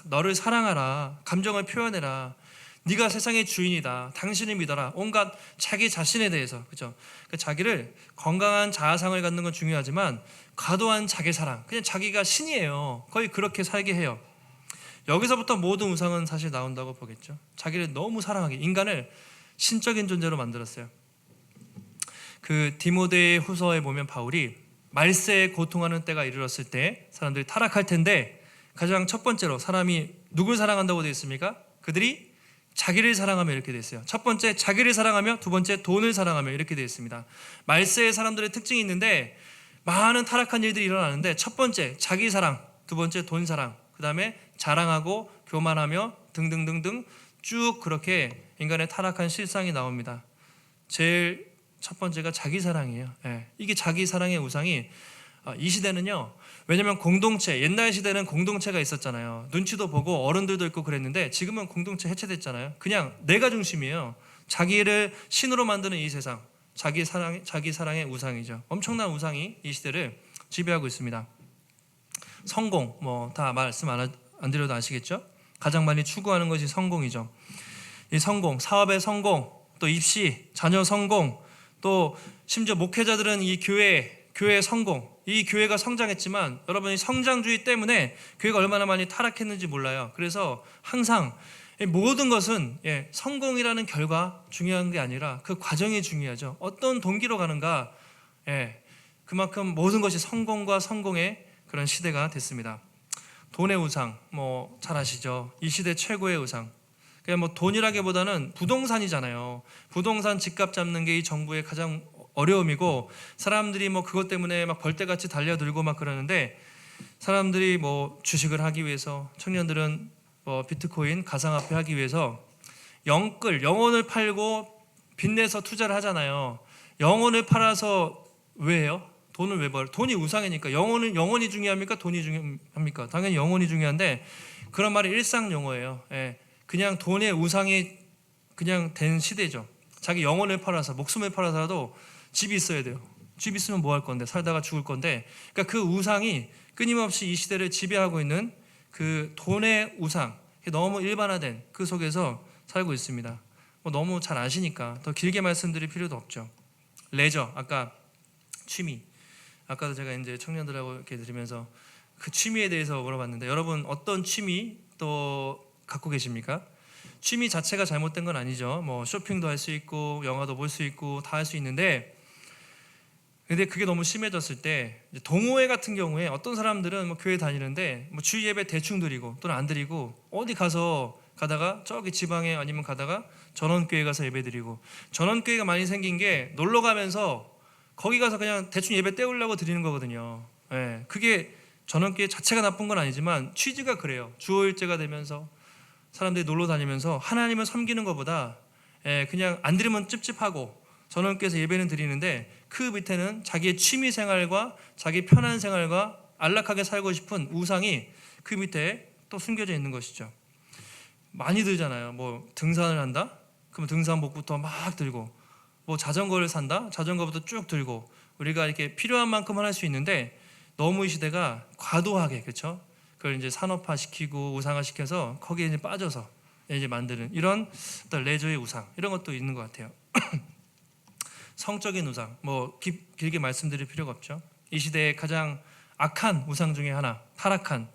너를 사랑하라, 감정을 표현해라, 네가 세상의 주인이다, 당신을 믿어라, 온갖 자기 자신에 대해서, 그렇죠? 자기를 건강한 자아상을 갖는 건 중요하지만 과도한 자기사랑, 그냥 자기가 신이에요. 거의 그렇게 살게 해요. 여기서부터 모든 우상은 사실 나온다고 보겠죠. 자기를 너무 사랑하게, 인간을 신적인 존재로 만들었어요. 그 디모데 후서에 보면 바울이 말세에 고통하는 때가 이르렀을 때 사람들이 타락할 텐데 가장 첫 번째로 사람이 누굴 사랑한다고 되어 있습니까? 그들이 자기를 사랑하며 이렇게 되어 있어요. 첫 번째 자기를 사랑하며, 두 번째 돈을 사랑하며 이렇게 되어 있습니다. 말세의 사람들의 특징이 있는데 많은 타락한 일들이 일어나는데 첫 번째 자기 사랑, 두 번째 돈 사랑, 그 다음에 자랑하고 교만하며 등등등등 쭉 그렇게 인간의 타락한 실상이 나옵니다. 제일 첫 번째가 자기 사랑이에요. 이게 자기 사랑의 우상이 이 시대는요. 왜냐하면 공동체, 옛날 시대는 공동체가 있었잖아요. 눈치도 보고 어른들도 있고 그랬는데 지금은 공동체 해체됐잖아요. 그냥 내가 중심이에요. 자기를 신으로 만드는 이 세상, 자기 사랑의 우상이죠. 엄청난 우상이 이 시대를 지배하고 있습니다. 성공, 뭐 다 말씀 안 드려도 아시겠죠? 가장 많이 추구하는 것이 성공이죠. 이 성공, 사업의 성공, 또 입시, 자녀 성공, 또 심지어 목회자들은 이 교회의 성공, 이 교회가 성장했지만 여러분이 성장주의 때문에 교회가 얼마나 많이 타락했는지 몰라요. 그래서 항상 모든 것은 성공이라는 결과 중요한 게 아니라 그 과정이 중요하죠. 어떤 동기로 가는가, 그만큼 모든 것이 성공과 성공의 그런 시대가 됐습니다. 돈의 우상, 뭐 잘 아시죠? 이 시대 최고의 우상. 그냥 뭐 돈이라기보다는 부동산이잖아요. 부동산 집값 잡는 게 이 정부의 가장 어려움이고, 사람들이 뭐 그것 때문에 막 벌떼같이 달려들고 막 그러는데, 사람들이 뭐 주식을 하기 위해서, 청년들은 뭐 비트코인, 가상화폐 하기 위해서 영혼을 팔고 빚내서 투자를 하잖아요. 영혼을 팔아서 왜 해요? 돈을 왜 벌? 돈이 우상이니까. 영혼이 중요합니까? 돈이 중요합니까? 당연히 영혼이 중요한데, 그런 말이 일상 용어예요. 그냥 돈의 우상이 그냥 된 시대죠. 자기 영혼을 팔아서, 목숨을 팔아서라도 집이 있어야 돼요. 집 있으면 뭐 할 건데, 살다가 죽을 건데. 그러니까 그 우상이 끊임없이 이 시대를 지배하고 있는 그 돈의 우상, 너무 일반화된 그 속에서 살고 있습니다. 뭐 너무 잘 아시니까 더 길게 말씀드릴 필요도 없죠. 레저, 아까 취미, 아까도 제가 이제 청년들하고 이렇게 들으면서 그 취미에 대해서 물어봤는데, 여러분 어떤 취미 또 갖고 계십니까? 취미 자체가 잘못된 건 아니죠. 뭐 쇼핑도 할 수 있고 영화도 볼 수 있고 다 할 수 있는데, 근데 그게 너무 심해졌을 때, 동호회 같은 경우에 어떤 사람들은 뭐 교회 다니는데 뭐 주일 예배 대충 드리고 또는 안 드리고, 어디 가다가 저기 지방에 아니면 가다가 전원교회 가서 예배 드리고, 전원교회가 많이 생긴 게 놀러 가면서 거기 가서 그냥 대충 예배 때우려고 드리는 거거든요. 그게 전원교회 자체가 나쁜 건 아니지만 취지가 그래요. 주일제가 되면서 사람들이 놀러 다니면서 하나님을 섬기는 것보다 그냥 안 드리면 찝찝하고, 전원교회에서 예배는 드리는데 그 밑에는 자기의 취미 생활과 자기 편한 생활과 안락하게 살고 싶은 우상이 그 밑에 또 숨겨져 있는 것이죠. 많이 들잖아요. 뭐 등산을 한다? 그러면 등산복부터 막 들고, 뭐 자전거를 산다? 자전거부터 쭉 들고, 우리가 이렇게 필요한 만큼은 할 수 있는데, 너무 이 시대가 과도하게, 그렇죠? 그걸 이제 산업화 시키고 우상화 시켜서 거기에 이제 빠져서 이제 만드는 이런 어떤 레저의 우상, 이런 것도 있는 것 같아요. 성적인 우상, 뭐 길게 말씀드릴 필요가 없죠. 이 시대의 가장 악한 우상 중에 하나, 타락한,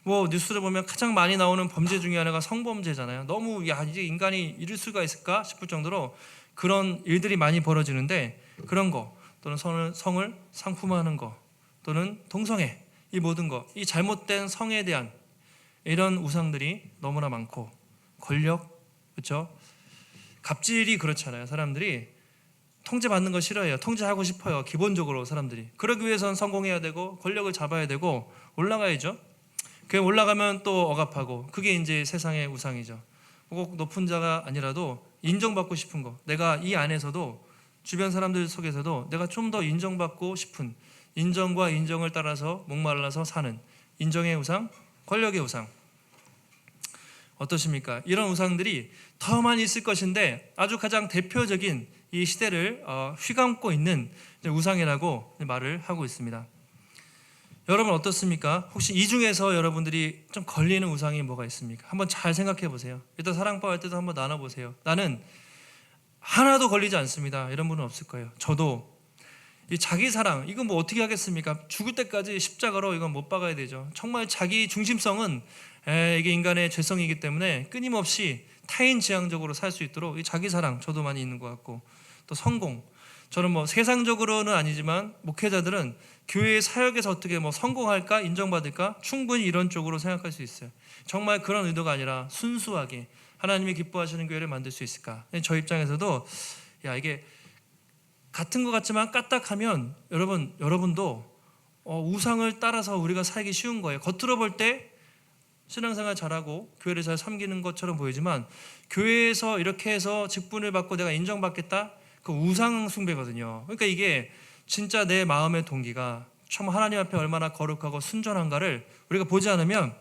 뭐 뉴스를 보면 가장 많이 나오는 범죄 중에 하나가 성범죄잖아요. 너무 이제 인간이 이럴 수가 있을까 싶을 정도로 그런 일들이 많이 벌어지는데, 그런 거 또는 성을 상품화하는 거, 또는 동성애, 이 모든 거, 이 잘못된 성에 대한 이런 우상들이 너무나 많고, 권력, 그렇죠? 갑질이 그렇잖아요. 사람들이 통제받는 거 싫어해요. 통제하고 싶어요. 기본적으로 사람들이. 그러기 위해서는 성공해야 되고 권력을 잡아야 되고 올라가야죠. 그 올라가면 또 억압하고, 그게 이제 세상의 우상이죠. 꼭 높은 자가 아니라도 인정받고 싶은 거, 내가 이 안에서도 주변 사람들 속에서도 내가 좀 더 인정받고 싶은, 인정과 인정을 따라서 목말라서 사는 인정의 우상, 권력의 우상. 어떠십니까? 이런 우상들이 더 많이 있을 것인데, 아주 가장 대표적인 이 시대를 휘감고 있는 우상이라고 말을 하고 있습니다. 여러분 어떻습니까? 혹시 이 중에서 여러분들이 좀 걸리는 우상이 뭐가 있습니까? 한번 잘 생각해 보세요. 일단 사랑방 할 때도 한번 나눠보세요. 나는 하나도 걸리지 않습니다. 이런 분은 없을 거예요. 저도 이 자기 사랑, 이건 뭐 어떻게 하겠습니까? 죽을 때까지 십자가로 이건 못 박아야 되죠. 정말 자기 중심성은 이게 인간의 죄성이기 때문에 끊임없이 타인지향적으로 살 수 있도록 이 자기 사랑, 저도 많이 있는 것 같고, 또 성공, 저는 뭐 세상적으로는 아니지만 목회자들은 교회의 사역에서 어떻게 뭐 성공할까, 인정받을까, 충분히 이런 쪽으로 생각할 수 있어요. 정말 그런 의도가 아니라 순수하게 하나님이 기뻐하시는 교회를 만들 수 있을까? 저 입장에서도 이게 같은 것 같지만 까딱하면 여러분도 우상을 따라서 우리가 살기 쉬운 거예요. 겉으로 볼 때 신앙생활 잘하고 교회를 잘 섬기는 것처럼 보이지만, 교회에서 이렇게 해서 직분을 받고 내가 인정받겠다, 그 우상 숭배거든요. 그러니까 이게 진짜 내 마음의 동기가 참 하나님 앞에 얼마나 거룩하고 순전한가를 우리가 보지 않으면,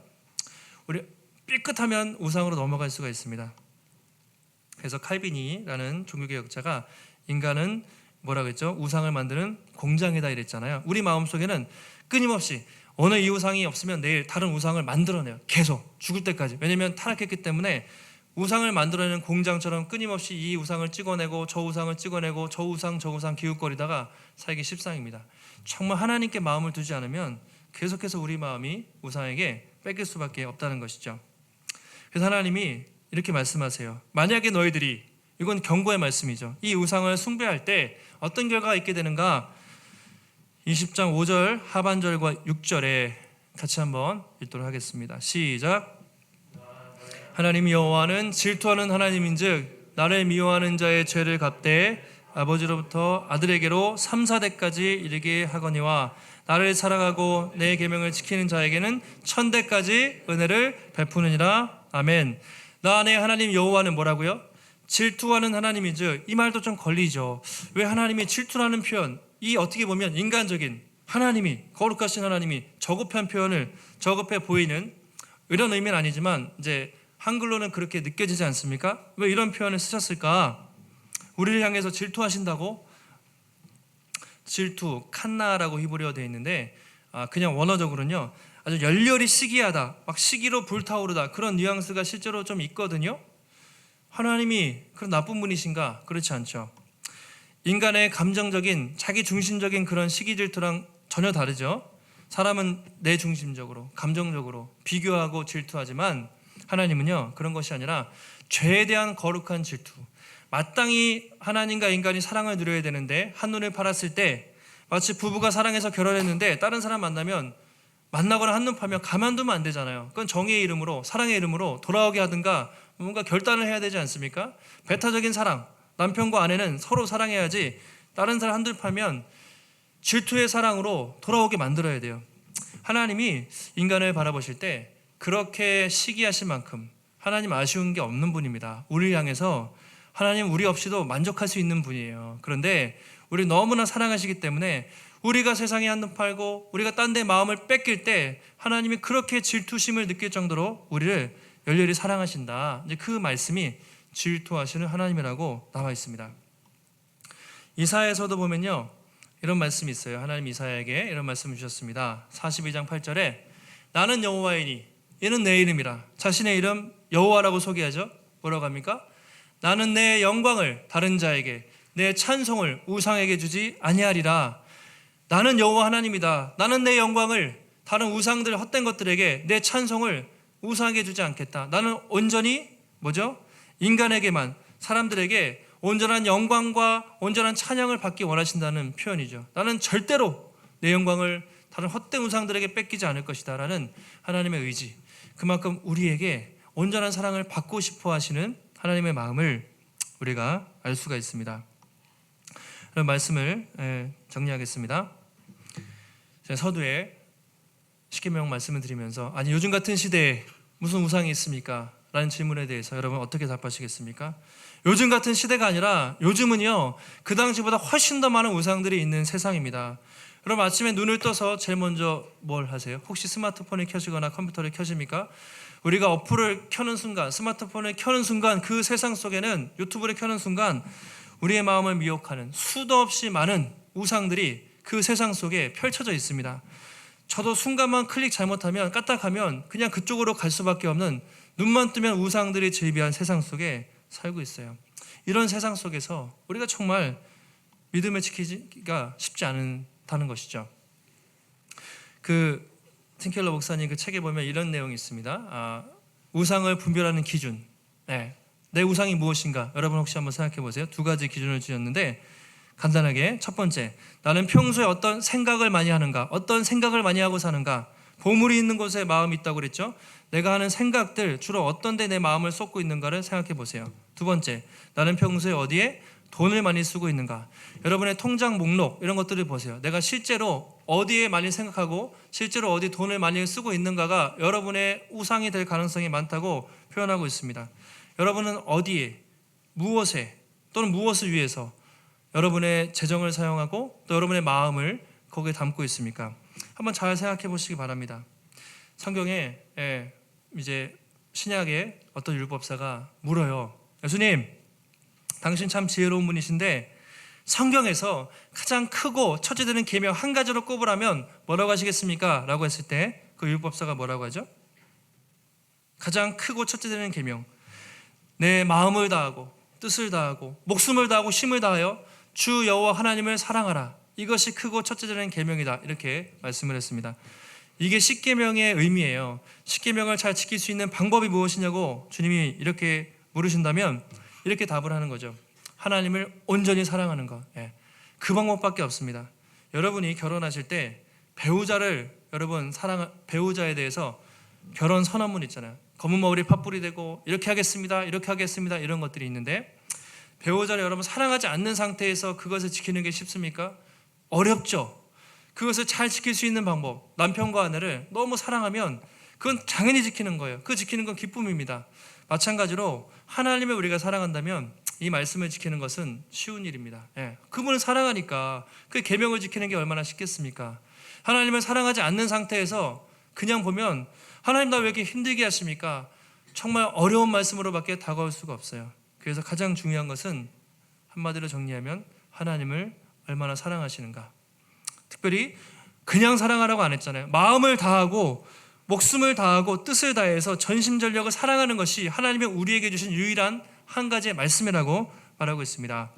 우리 삐끗하면 우상으로 넘어갈 수가 있습니다. 그래서 칼빈이라는 종교개혁자가 인간은 뭐라 그랬죠? 우상을 만드는 공장이다 이랬잖아요. 우리 마음속에는 끊임없이 오늘 이 우상이 없으면 내일 다른 우상을 만들어내요. 계속 죽을 때까지. 왜냐하면 타락했기 때문에 우상을 만들어내는 공장처럼 끊임없이 이 우상을 찍어내고 저 우상을 찍어내고 저 우상 저 우상 기웃거리다가 살기 십상입니다. 정말 하나님께 마음을 두지 않으면 계속해서 우리 마음이 우상에게 뺏길 수밖에 없다는 것이죠. 그래서 하나님이 이렇게 말씀하세요. 만약에 너희들이, 이건 경고의 말씀이죠, 이 우상을 숭배할 때 어떤 결과가 있게 되는가? 20장 5절 하반절과 6절에 같이 한번 읽도록 하겠습니다. 시작. 하나님 여호와는 질투하는 하나님인즉 나를 미워하는 자의 죄를 갚되 아버지로부터 아들에게로 3, 4대까지 이르게 하거니와 나를 사랑하고 내 계명을 지키는 자에게는 1000대까지 은혜를 베푸느니라. 아멘. 나 안에 하나님 여호와는 뭐라고요? 질투하는 하나님인즉, 이 말도 좀 걸리죠. 왜 하나님이 질투라는 표현, 이 어떻게 보면 인간적인 하나님이, 거룩하신 하나님이 저급한 표현을, 저급해 보이는 이런 의미는 아니지만 이제 한글로는 그렇게 느껴지지 않습니까? 왜 이런 표현을 쓰셨을까? 우리를 향해서 질투하신다고? 질투, 칸나라고 히브리어 되어 있는데 그냥 원어적으로는요, 아주 열렬히 시기하다, 막 시기로 불타오르다, 그런 뉘앙스가 실제로 좀 있거든요. 하나님이 그런 나쁜 분이신가? 그렇지 않죠. 인간의 감정적인, 자기 중심적인 그런 시기 질투랑 전혀 다르죠. 사람은 내 중심적으로, 감정적으로 비교하고 질투하지만 하나님은요, 그런 것이 아니라 죄에 대한 거룩한 질투. 마땅히 하나님과 인간이 사랑을 누려야 되는데 한눈을 팔았을 때, 마치 부부가 사랑해서 결혼했는데 다른 사람 만나면, 만나거나 한눈 파면 가만두면 안 되잖아요. 그건 정의의 이름으로, 사랑의 이름으로 돌아오게 하든가 뭔가 결단을 해야 되지 않습니까? 배타적인 사랑, 남편과 아내는 서로 사랑해야지 다른 사람 한둘 파면 질투의 사랑으로 돌아오게 만들어야 돼요. 하나님이 인간을 바라보실 때 그렇게 시기하신 만큼 하나님 아쉬운 게 없는 분입니다. 우리를 향해서 하나님 우리 없이도 만족할 수 있는 분이에요. 그런데 우리 너무나 사랑하시기 때문에 우리가 세상에 한눈 팔고 우리가 딴 데 마음을 뺏길 때 하나님이 그렇게 질투심을 느낄 정도로 우리를 열렬히 사랑하신다. 이제 그 말씀이 질투하시는 하나님이라고 나와 있습니다. 이사야에서도 보면요, 이런 말씀이 있어요. 하나님 이사야에게 이런 말씀을 주셨습니다. 42장 8절에 나는 여호와이니 이는 내 이름이라. 자신의 이름 여호와라고 소개하죠. 뭐라고 합니까? 나는 내 영광을 다른 자에게, 내 찬송을 우상에게 주지 아니하리라. 나는 여호와 하나님이다. 나는 내 영광을 다른 우상들, 헛된 것들에게, 내 찬송을 우상에게 주지 않겠다. 나는 온전히 뭐죠? 인간에게만, 사람들에게 온전한 영광과 온전한 찬양을 받기 원하신다는 표현이죠. 나는 절대로 내 영광을 다른 헛된 우상들에게 뺏기지 않을 것이다 라는 하나님의 의지, 그만큼 우리에게 온전한 사랑을 받고 싶어 하시는 하나님의 마음을 우리가 알 수가 있습니다. 그런 말씀을 정리하겠습니다. 서두에 십계명 말씀을 드리면서, 아니 요즘 같은 시대에 무슨 우상이 있습니까? 라는 질문에 대해서 여러분 어떻게 답하시겠습니까? 요즘 같은 시대가 아니라 요즘은요, 그 당시보다 훨씬 더 많은 우상들이 있는 세상입니다. 여러분 아침에 눈을 떠서 제일 먼저 뭘 하세요? 혹시 스마트폰을 켜시거나 컴퓨터를 켜십니까? 우리가 어플을 켜는 순간, 스마트폰을 켜는 순간, 그 세상 속에는, 유튜브를 켜는 순간 우리의 마음을 미혹하는 수도 없이 많은 우상들이 그 세상 속에 펼쳐져 있습니다. 저도 순간만 클릭 잘못하면, 까딱하면 그냥 그쪽으로 갈 수밖에 없는, 눈만 뜨면 우상들이 즐비한 세상 속에 살고 있어요. 이런 세상 속에서 우리가 정말 믿음을 지키기가 쉽지 않다는 것이죠. 팀 켈러 목사님 그 책에 보면 이런 내용이 있습니다. 우상을 분별하는 기준. 내 우상이 무엇인가? 여러분 혹시 한번 생각해 보세요. 두 가지 기준을 주셨는데, 간단하게 첫 번째, 나는 평소에 어떤 생각을 많이 하는가? 어떤 생각을 많이 하고 사는가? 보물이 있는 곳에 마음이 있다고 그랬죠? 내가 하는 생각들 주로 어떤 데 내 마음을 쏟고 있는가를 생각해 보세요. 두 번째, 나는 평소에 어디에 돈을 많이 쓰고 있는가? 여러분의 통장 목록 이런 것들을 보세요. 내가 실제로 어디에 많이 생각하고 실제로 어디 돈을 많이 쓰고 있는가가 여러분의 우상이 될 가능성이 많다고 표현하고 있습니다. 여러분은 어디에, 무엇에, 또는 무엇을 위해서 여러분의 재정을 사용하고 또 여러분의 마음을 거기에 담고 있습니까? 한번 잘 생각해 보시기 바랍니다. 성경에 이제 신약의 어떤 율법사가 물어요. 예수님, 당신 참 지혜로운 분이신데 성경에서 가장 크고 첫째 되는 계명 한 가지로 꼽으라면 뭐라고 하시겠습니까? 라고 했을 때 그 율법사가 뭐라고 하죠? 가장 크고 첫째 되는 계명, 내 마음을 다하고 뜻을 다하고 목숨을 다하고 힘을 다하여 주 여호와 하나님을 사랑하라. 이것이 크고 첫째 되는 계명이다. 이렇게 말씀을 했습니다. 이게 십계명의 의미예요. 십계명을 잘 지킬 수 있는 방법이 무엇이냐고 주님이 이렇게 물으신다면 이렇게 답을 하는 거죠. 하나님을 온전히 사랑하는 것. 그 방법밖에 없습니다. 여러분이 결혼하실 때 배우자에 대해서 결혼 선언문 있잖아요. 검은 머리 팥불이 되고 이렇게 하겠습니다, 이렇게 하겠습니다, 이런 것들이 있는데 배우자를 여러분 사랑하지 않는 상태에서 그것을 지키는 게 쉽습니까? 어렵죠. 그것을 잘 지킬 수 있는 방법, 남편과 아내를 너무 사랑하면 그건 당연히 지키는 거예요. 그 지키는 건 기쁨입니다. 마찬가지로 하나님을 우리가 사랑한다면 이 말씀을 지키는 것은 쉬운 일입니다. 그분을 사랑하니까 그 계명을 지키는 게 얼마나 쉽겠습니까? 하나님을 사랑하지 않는 상태에서 그냥 보면 하나님 나 왜 이렇게 힘들게 하십니까? 정말 어려운 말씀으로밖에 다가올 수가 없어요. 그래서 가장 중요한 것은 한마디로 정리하면 하나님을 얼마나 사랑하시는가. 특별히 그냥 사랑하라고 안 했잖아요. 마음을 다하고 목숨을 다하고 뜻을 다해서 전심전력을 사랑하는 것이 하나님이 우리에게 주신 유일한 한 가지의 말씀이라고 말하고 있습니다.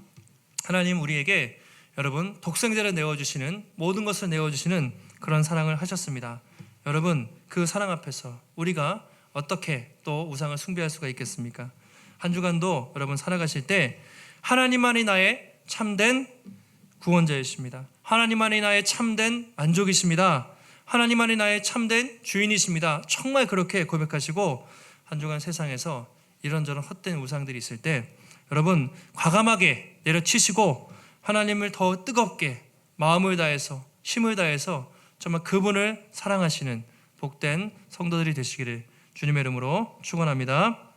하나님 우리에게 여러분 독생자를 내어주시는 모든 것을 내어주시는 그런 사랑을 하셨습니다. 여러분 그 사랑 앞에서 우리가 어떻게 또 우상을 숭배할 수가 있겠습니까? 한 주간도 여러분 살아가실 때 하나님만이 나의 참된 구원자이십니다. 하나님만이 나의 참된 만족이십니다. 하나님만이 나의 참된 주인이십니다. 정말 그렇게 고백하시고 한 주간 세상에서 이런저런 헛된 우상들이 있을 때 여러분 과감하게 내려치시고 하나님을 더 뜨겁게 마음을 다해서 힘을 다해서 정말 그분을 사랑하시는 복된 성도들이 되시기를 주님의 이름으로 축원합니다.